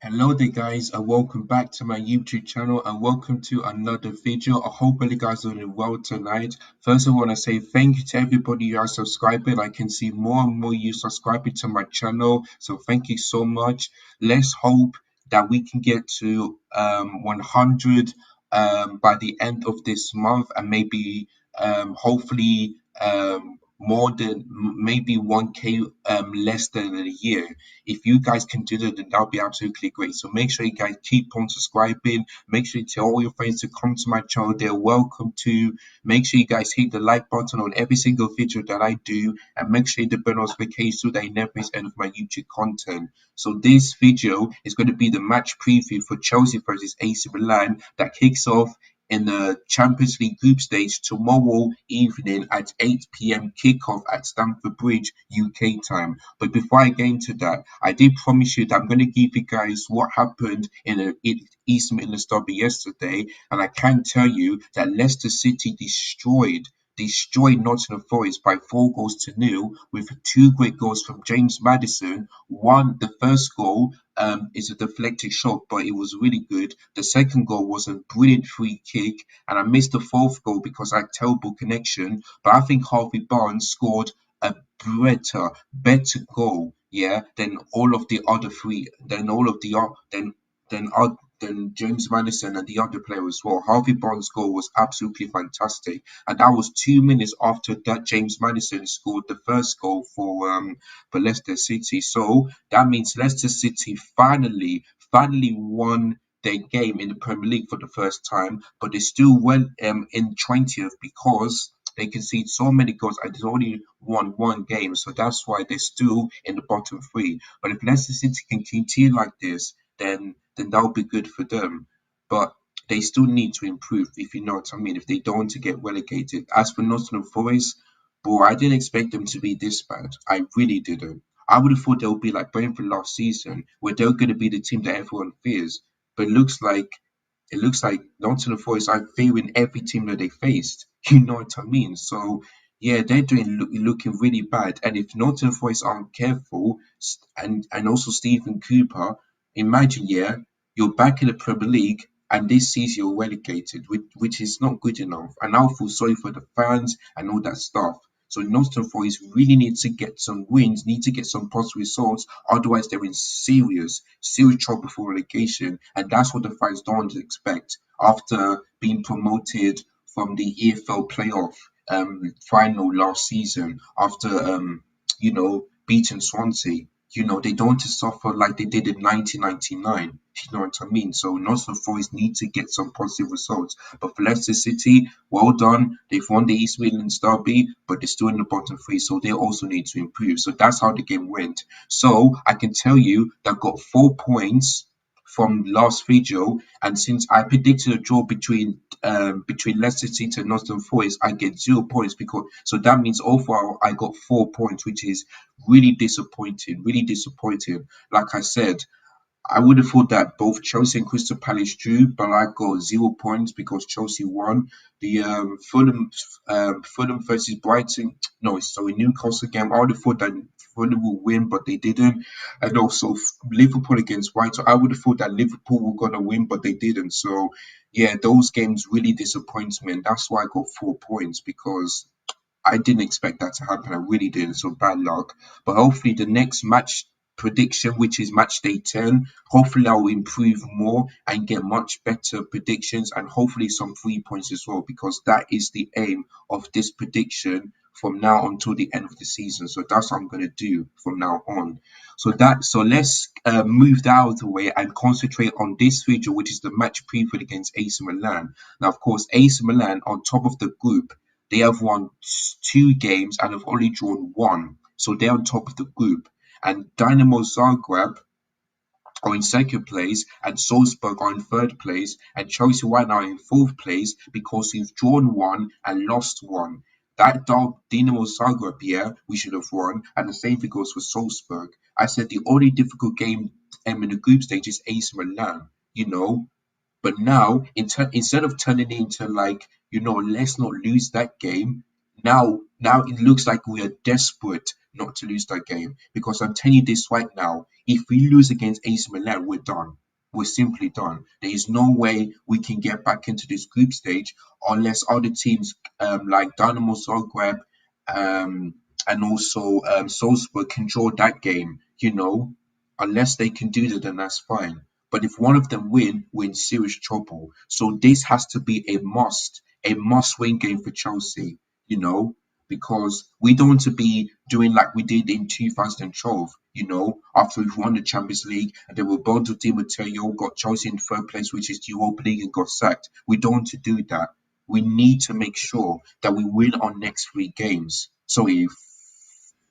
Hello there guys and welcome back to my YouTube channel and welcome to another video. I hope all you guys are doing well tonight. First I want to say thank you to everybody who has subscribed. I can see more and more you subscribing to my channel, so thank you so much. Let's hope that we can get to 100 by the end of this month, and maybe hopefully more than maybe 1k less than a year. If you guys can do that, then that'll be absolutely great. So make sure you guys keep on subscribing. Make sure you tell all your friends to come to my channel. They're welcome to. Make sure you guys hit the like button on every single video that I do, and make sure you hit the bell notification so that you never miss any of my YouTube content. So this video is going to be the match preview for Chelsea versus AC Milan that kicks off in the Champions League group stage tomorrow evening at 8 p.m. kickoff at Stamford Bridge, UK time. But before I get into that, I did promise you that I'm going to give you guys what happened in the East Midlands derby yesterday, and I can tell you that Leicester City destroyed Nottingham Forest by 4 goals to 0 with 2 great goals from James Maddison. The first goal is a deflected shot, but it was really good. The second goal was a brilliant free kick, and I missed the fourth goal because I had terrible connection. But I think Harvey Barnes scored a better goal, than all of the other three, than all of the than James Madison and the other player as well. Harvey Barnes' goal was absolutely fantastic, and that was 2 minutes after that James Madison scored the first goal for Leicester City. So that means Leicester City finally won their game in the Premier League for the first time, but they still went in 20th because they conceded so many goals and they only won one game, so that's why they're still in the bottom three. But if Leicester City can continue like this, then that would be good for them. But they still need to improve, if you know what I mean, if they don't want to get relegated. As for Nottingham Forest, boy, I didn't expect them to be this bad. I really didn't. I would have thought they would be like Brentford last season, where they're going to be the team that everyone fears. But it looks like Nottingham Forest are failing every team that they faced. You know what I mean? So yeah, they're looking really bad. And if Nottingham Forest aren't careful, and also Stephen Cooper, imagine, you're back in the Premier League and this season you're relegated, which is not good enough. And I feel sorry for the fans and all that stuff. So Nottingham Forest really need to get some wins, need to get some positive results. Otherwise, they're in serious trouble for relegation. And that's what the fans don't want to expect after being promoted from the EFL playoff final last season after beating Swansea. They don't want to suffer like they did in 1999. You know what I mean? So Nottingham Forest need to get some positive results. But for Leicester City, well done. They've won the East Midlands derby, but they're still in the bottom three, so they also need to improve. So that's how the game went. So I can tell you that I got 4 points from last video, and since I predicted a draw between Leicester City and Nottingham Forest, I get 0 points because so that means overall I got 4 points, which is really disappointing. Really disappointing. Like I said, I would have thought that both Chelsea and Crystal Palace drew, but I got 0 points because Chelsea won. The Fulham versus Brighton, no, sorry, Newcastle game. I would have thought that Fulham will win, but they didn't. And also Liverpool against Brighton, I would have thought that Liverpool were gonna win, but they didn't. So yeah, those games really disappoint me, and that's why I got 4 points because I didn't expect that to happen. I really didn't. So bad luck. But hopefully the next match prediction, which is match day 10, hopefully I will improve more and get much better predictions and hopefully some 3 points as well, because that is the aim of this prediction from now until the end of the season. So that's what I'm going to do from now on. So let's move that out of the way and concentrate on this video, which is the match preview against AC Milan. Now, of course, AC Milan on top of the group, they have won 2 games and have only drawn one. So they're on top of the group. And Dynamo Zagreb are in second place, and Salzburg are in third place, and Chelsea right now are in fourth place because we've drawn one and lost one. That Dynamo Zagreb, we should have won, and the same thing goes for Salzburg. I said the only difficult game in the group stage is AC Milan, but now, instead of turning it into let's not lose that game. Now Now it looks like we are desperate not to lose that game, because I'm telling you this right now, if we lose against AC Milan, we're done. We're simply done. There is no way we can get back into this group stage unless other teams like Dynamo Zagreb um, and also Salzburg can draw that game. Unless they can do that, then that's fine. But if one of them win, we're in serious trouble. So this has to be a must-win game for Chelsea. You know, because we don't want to be doing like we did in 2012, after we won the Champions League and then Roberto Di Matteo got Chelsea in third place, which is the Europa League, and got sacked. We don't want to do that. We need to make sure that we win our next three games. Sorry,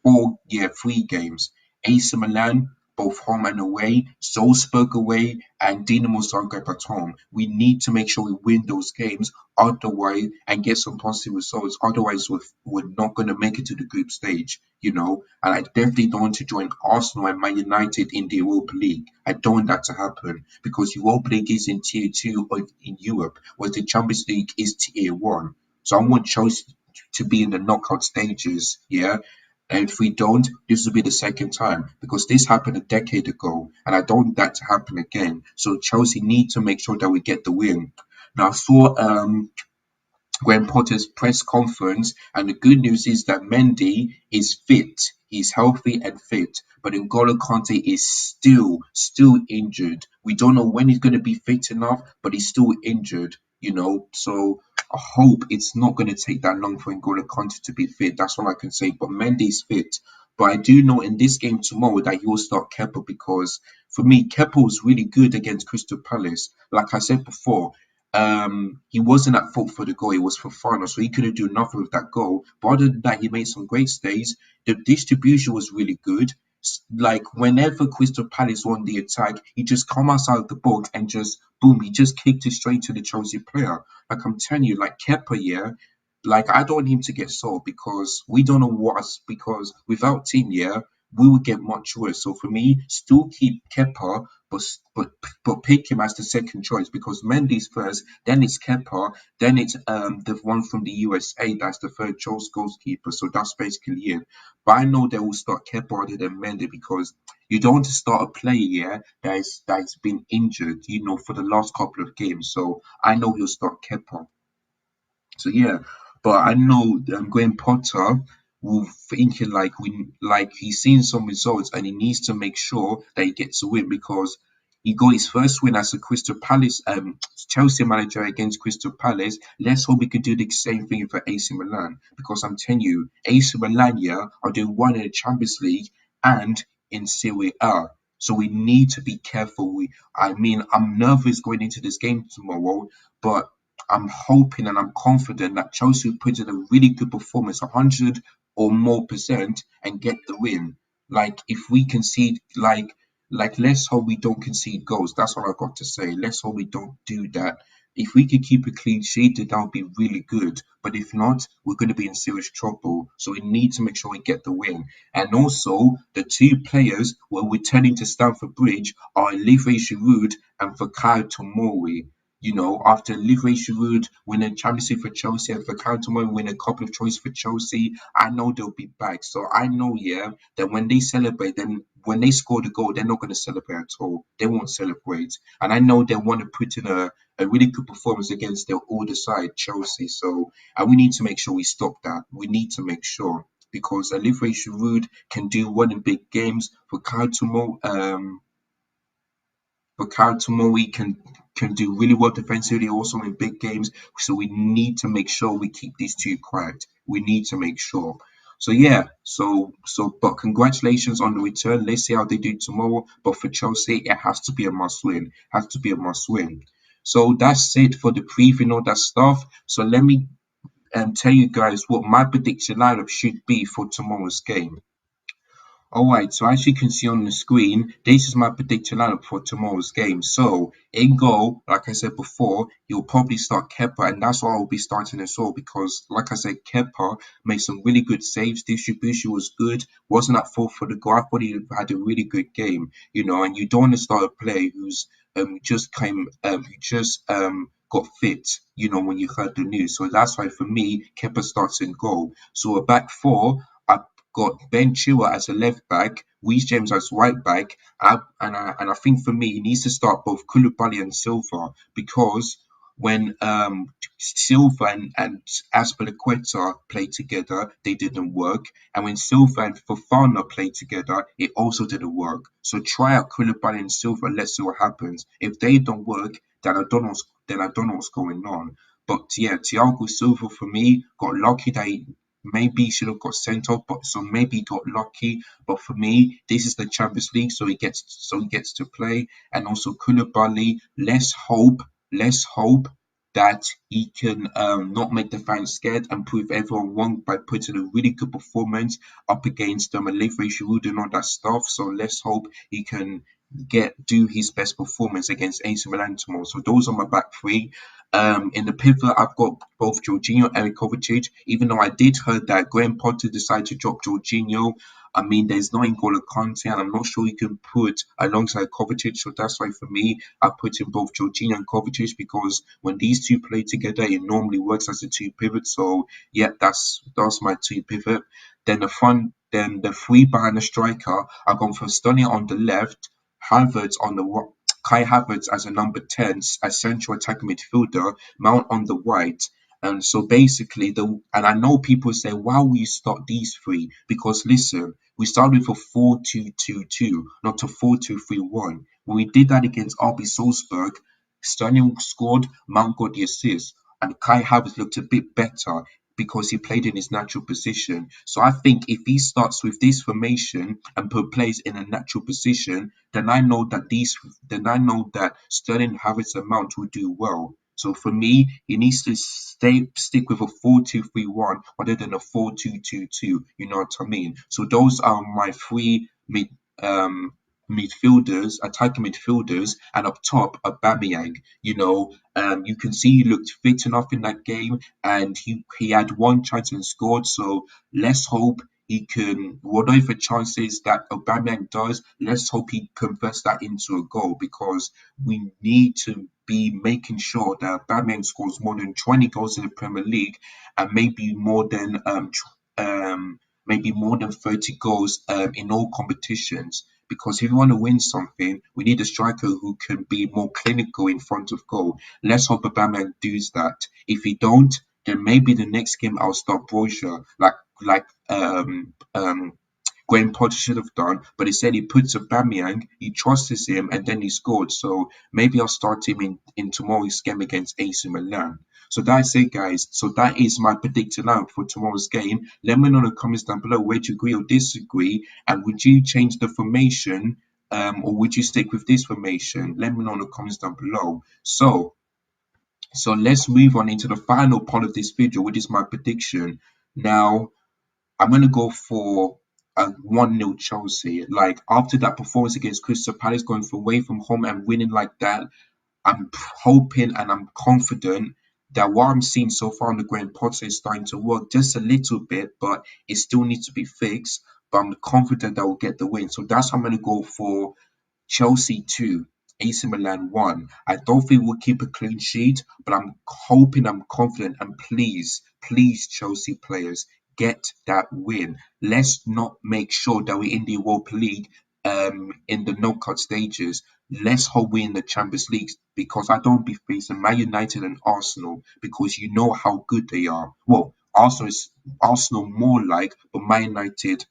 three games. AC Milan, both home and away, Salzburg away, and Dinamo Zagreb at home. We need to make sure we win those games, otherwise, and get some positive results. Otherwise, we're not going to make it to the group stage. And I definitely don't want to join Arsenal and Man United in the Europa League. I don't want that to happen, because Europa League is in tier two in Europe, whereas the Champions League is tier one. So I want Chelsea to be in the knockout stages, yeah. And if we don't, this will be the second time, because this happened a decade ago, and I don't want that to happen again. So Chelsea need to make sure that we get the win. Now, I saw Graham Potter's press conference, and the good news is that Mendy is fit. He's healthy and fit, but N'Golo Kante is still injured. We don't know when he's going to be fit enough, but he's still injured. So I hope it's not going to take that long for N'Golo Kante to be fit. That's all I can say. But Mendy's fit. But I do know in this game tomorrow that he will start Kepa, because for me, Kepa was really good against Crystal Palace. Like I said before, he wasn't at fault for the goal. It was for final, so he couldn't do nothing with that goal. But other than that, he made some great stays. The distribution was really good. Like whenever Crystal Palace won the attack, he just come outside of the box and just boom, he just kicked it straight to the Chelsea player. Like I'm telling you, like Kepa, yeah. Like I don't want him to get sold, because we don't know because without team, yeah, we would get much worse. So for me, still keep Kepa, but pick him as the second choice, because Mendy's first, then it's Kepa, then it's the one from the USA that's the third choice goalkeeper. So that's basically it. But I know they will start Kepa rather than Mendy, because you don't want to start a player, yeah, that's been injured, for the last couple of games. So I know he'll start Kepa. So yeah, but I know Graham Potter will thinking like he's seen some results, and he needs to make sure that he gets a win, because he got his first win as a Crystal Palace Chelsea manager against Crystal Palace. Let's hope we could do the same thing for AC Milan, because I'm telling you, AC Milan, yeah, are doing one in the Champions League and in Serie A. So we need to be careful. I mean, I'm nervous going into this game tomorrow, but I'm hoping and I'm confident that Chelsea will put in a really good performance, 100 or more percent, and get the win. Like if we concede, let's hope we don't concede goals. That's what I got to say. Let's hope we don't do that. If we could keep a clean sheet, that would be really good. But if not, we're going to be in serious trouble. So we need to make sure we get the win. And also, the two players who are returning to Stamford Bridge are Olivier Giroud and Fikayo Tomori. After Olivier Giroud win a Champions League for Chelsea and Fikayo Tomori win a couple of trophies for Chelsea, I know they'll be back. So I know, yeah, that when they celebrate, then when they score the goal, they're not going to celebrate at all. They won't celebrate. And I know they want to put in a really good performance against their older side, Chelsea. So and we need to make sure we stop that. We need to make sure, because Olivier Giroud can do well in big games. Fikayo Tomori, we can do really well defensively also in big games. So we need to make sure we keep these two quiet. We need to make sure. So yeah, but congratulations on the return. Let's see how they do tomorrow. But for Chelsea, it has to be a must win. Has to be a must win. So that's it for the preview and all that stuff. So let me tell you guys what my prediction lineup should be for tomorrow's game. Alright, so as you can see on the screen, this is my predicted lineup for tomorrow's game. So, in goal, like I said before, you'll probably start Kepa, and that's why I'll be starting as well, because, like I said, Kepa made some really good saves, distribution was good, wasn't at fault for the goal. I thought he had a really good game, and you don't want to start a player who's just got fit, when you heard the news. So that's why for me, Kepa starts in goal. So a back four, I've got Ben Chilwell as a left back, Reece James as right back, and I think for me, he needs to start both Koulibaly and Silva because when Silva and Azpilicueta played together, they didn't work. And when Silva and Fofana played together, it also didn't work. So try out Koulibaly and Silva. Let's see what happens. If they don't work, then I don't know what's going on. But yeah, Thiago Silva for me got lucky that maybe he should have got sent off, but so maybe he got lucky. But for me, this is the Champions League, so he gets to play. And also Koulibaly, let's hope that he can not make the fans scared and prove everyone wrong by putting a really good performance up against Olivier Giroud and all that stuff. So let's hope he can do his best performance against AC Milan tomorrow. So those are my back three. In the pivot, I've got both Jorginho and Kovacic. Even though I did heard that Graham Potter decided to drop Jorginho, I mean, there's no N'Golo Kante, and I'm not sure you can put alongside Kovacic. So that's why for me, I put in both Jorginho and Kovacic because when these two play together, it normally works as a two pivot. So yeah, that's my two pivot. Then the three behind the striker, I've gone for Stoney on the left, Havertz on the Kai Havertz as a number 10, as central attacking midfielder, Mount on the right. And so basically, and I know people say, why will you start these three? Because listen, we started with a 4-2-2-2, not a 4-2-3-1. When we did that against RB Salzburg, Sterling scored, Mount got the assist, and Kai Havertz looked a bit better because he played in his natural position. So I think if he starts with this formation and put players in a natural position, then I know that Sterling, Havertz, and Mount will do well. So for me, he needs to stick with a 4-2-3-1 rather than a 4-2-2-2. You know what I mean? So those are my three um midfielders, attacking midfielders, and up top, Aubameyang. You can see he looked fit enough in that game, and he had one chance and scored. So let's hope he can, whatever chances that Aubameyang does, let's hope he converts that into a goal because we need to be making sure that Aubameyang scores more than 20 goals in the Premier League and maybe more than 30 goals in all competitions. Because if we want to win something, we need a striker who can be more clinical in front of goal. Let's hope Aubameyang does that. If he don't, then maybe the next game I'll start Brozier, like Graham Potter should have done. But instead he puts Aubameyang, he trusts him, and then he scored. So maybe I'll start him in tomorrow's game against AC Milan. So that's it, guys. So that is my predicted lineup for tomorrow's game. Let me know in the comments down below where you agree or disagree, and would you change the formation, or would you stick with this formation? Let me know in the comments down below. So let's move on into the final part of this video, which is my prediction. Now, I'm gonna go for a 1-0 Chelsea. Like after that performance against Crystal Palace, going away from home and winning like that, I'm hoping and I'm confident that what I'm seeing so far on the Graham Potter is starting to work just a little bit, but it still needs to be fixed. But I'm confident that we'll get the win. So that's how I'm gonna go for Chelsea 2, AC Milan 1. I don't think we'll keep a clean sheet, but I'm hoping, I'm confident, and please, Chelsea players, get that win. Let's not make sure that we're in the Europa League in the knockout stages. Let's hope we're in the Champions League because I don't be facing Man United and Arsenal because you know how good they are. Well, Arsenal more like, but Man United,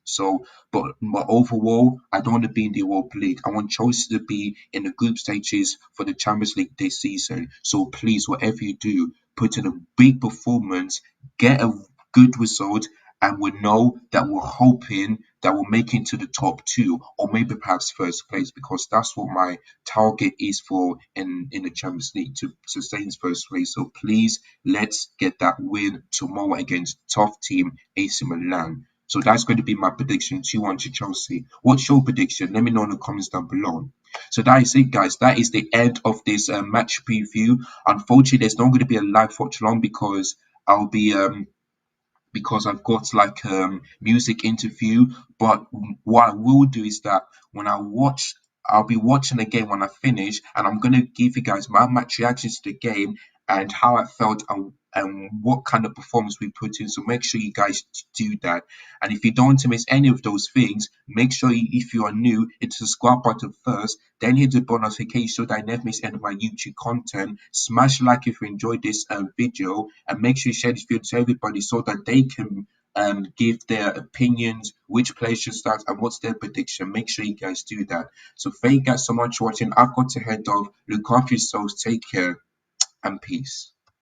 So, but overall, I don't want to be in the Europa League. I want Chelsea to be in the group stages for the Champions League this season. So please, whatever you do, put in a big performance, get a good result, and we know that we're hoping that we'll make it to the top two or maybe perhaps first place because that's what my target is for in the Champions League to stay in first place. So please, let's get that win tomorrow against tough team AC Milan. So that's going to be my prediction 2-1 to Chelsea. What's your prediction? Let me know in the comments down below. So that is it, guys. That is the end of this match preview. Unfortunately, there's not going to be a live watch along I'll be because I've got like music interview. But what I will do is that when I watch I'll be watching the game when I finish, and I'm gonna give you guys my match reactions to the game and how I felt and what kind of performance we put in. So make sure you guys do that. And if you don't want to miss any of those things, make sure if you are new, hit the subscribe button first, then hit the bell notification so that I never miss any of my YouTube content. Smash like if you enjoyed this video, and make sure you share this video to everybody so that they can give their opinions, which players should start, and what's their prediction. Make sure you guys do that. So thank you guys so much for watching. I've got to head off. Look after yourselves. Take care and peace.